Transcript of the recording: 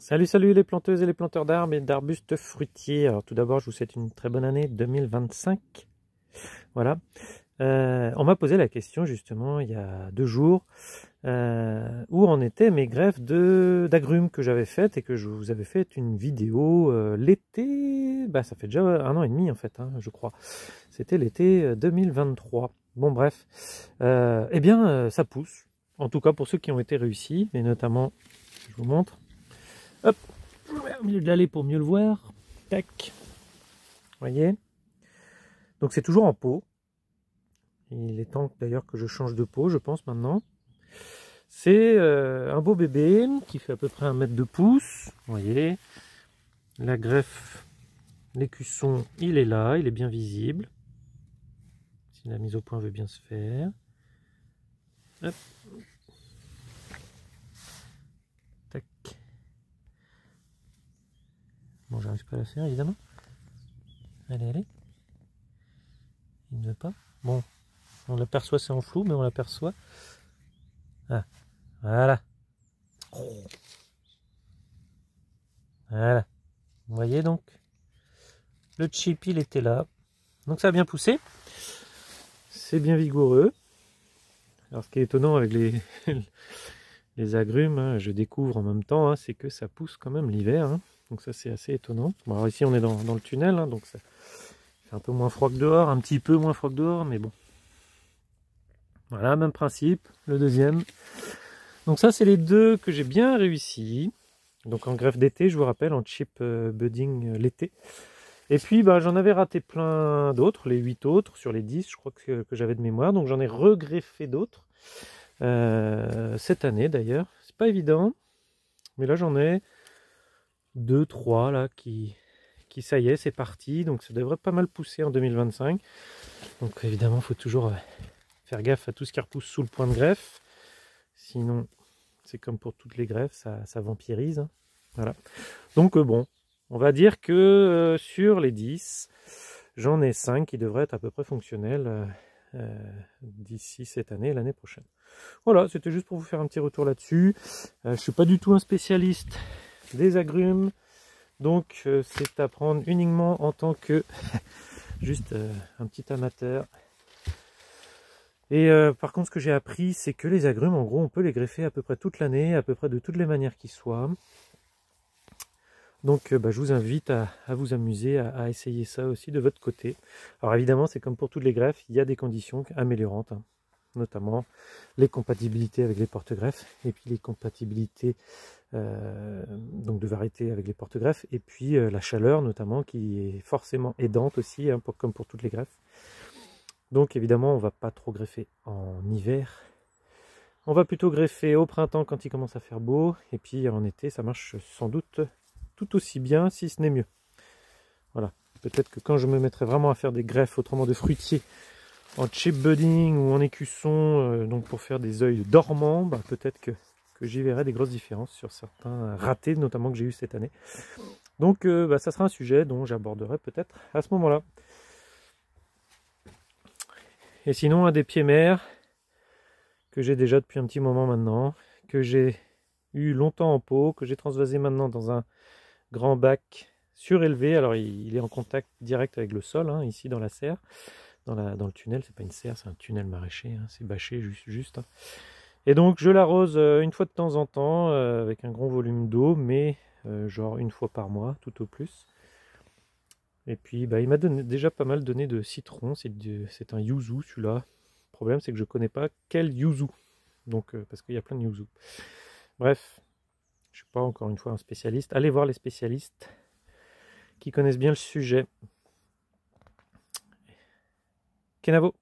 Salut, salut les planteuses et les planteurs d'arbres et d'arbustes fruitiers. Alors tout d'abord, je vous souhaite une très bonne année 2025. Voilà. On m'a posé la question justement il y a 2 jours où en étaient mes greffes d'agrumes que j'avais faites et que je vous avais fait une vidéo l'été. Bah ça fait déjà 1 an et demi en fait, hein, je crois. C'était l'été 2023. Bon bref. Eh bien ça pousse. En tout cas pour ceux qui ont été réussis, et notamment, je vous montre. Hop, au milieu de l'allée pour mieux le voir. Tac. Vous voyez? Donc c'est toujours en pot. Il est temps d'ailleurs que je change de pot, je pense maintenant. C'est un beau bébé qui fait à peu près 1 mètre de pouce. Vous voyez? La greffe, l'écusson, il est là, il est bien visible. Si la mise au point veut bien se faire. Hop. Tac. Bon, j'arrive pas à la faire évidemment. Allez, allez. Il ne veut pas. Bon, on l'aperçoit, c'est en flou, mais on l'aperçoit. Ah, voilà. Voilà. Vous voyez donc, le chip, il était là. Donc ça a bien poussé. C'est bien vigoureux. Alors ce qui est étonnant avec les agrumes, hein, je découvre en même temps, hein, c'est que ça pousse quand même l'hiver. Hein. Donc ça c'est assez étonnant. Bon, alors ici on est dans le tunnel, hein, donc ça fait un peu moins froid que dehors, un petit peu moins froid que dehors, mais bon. Voilà, même principe, le deuxième. Donc ça c'est les deux que j'ai bien réussi. Donc en greffe d'été, je vous rappelle, en chip budding l'été. Et puis bah, j'en avais raté plein d'autres, les 8 autres sur les 10, je crois que j'avais de mémoire. Donc j'en ai regreffé d'autres. Cette année d'ailleurs. C'est pas évident. Mais là j'en ai 2, 3 là qui ça y est, c'est parti. Donc ça devrait pas mal pousser en 2025. Donc évidemment, il faut toujours faire gaffe à tout ce qui repousse sous le point de greffe. Sinon, c'est comme pour toutes les greffes, ça vampirise. Hein. Voilà. Donc bon, on va dire que sur les 10, j'en ai 5 qui devraient être à peu près fonctionnels d'ici cette année et l'année prochaine. Voilà, c'était juste pour vous faire un petit retour là-dessus. Je ne suis pas du tout un spécialiste des agrumes, donc c'est à prendre uniquement en tant que juste un petit amateur. Et par contre, ce que j'ai appris, c'est que les agrumes, en gros, on peut les greffer à peu près toute l'année, à peu près de toutes les manières qui soient. Donc je vous invite à vous amuser, à essayer ça aussi de votre côté. Alors évidemment, c'est comme pour toutes les greffes, il y a des conditions améliorantes, hein, notamment les compatibilités avec les porte-greffes, et puis les compatibilités donc de variété avec les porte-greffes, et puis la chaleur notamment, qui est forcément aidante aussi, hein, comme pour toutes les greffes. Donc évidemment, on ne va pas trop greffer en hiver. On va plutôt greffer au printemps quand il commence à faire beau, et puis en été, ça marche sans doute tout aussi bien, si ce n'est mieux. Voilà. Peut-être que quand je me mettrai vraiment à faire des greffes, autrement de fruitiers, en chip budding ou en écusson, donc pour faire des œils dormants, bah, peut-être que j'y verrai des grosses différences sur certains ratés, notamment que j'ai eu cette année. Donc ça sera un sujet dont j'aborderai peut-être à ce moment-là. Et sinon, un des pieds mères, que j'ai déjà depuis un petit moment maintenant, que j'ai eu longtemps en pot, que j'ai transvasé maintenant dans un grand bac surélevé. Alors il est en contact direct avec le sol, hein, ici dans la serre, dans le tunnel. C'est pas une serre, c'est un tunnel maraîcher, hein, c'est bâché juste. Hein. Et donc je l'arrose une fois de temps en temps avec un gros volume d'eau, mais genre une fois par mois, tout au plus. Et puis bah, il m'a déjà pas mal donné de citron. C'est un yuzu celui-là. Le problème c'est que je connais pas quel yuzu. Donc parce qu'il y a plein de yuzu. Bref, je suis pas encore une fois un spécialiste. Allez voir les spécialistes qui connaissent bien le sujet. Kenavo.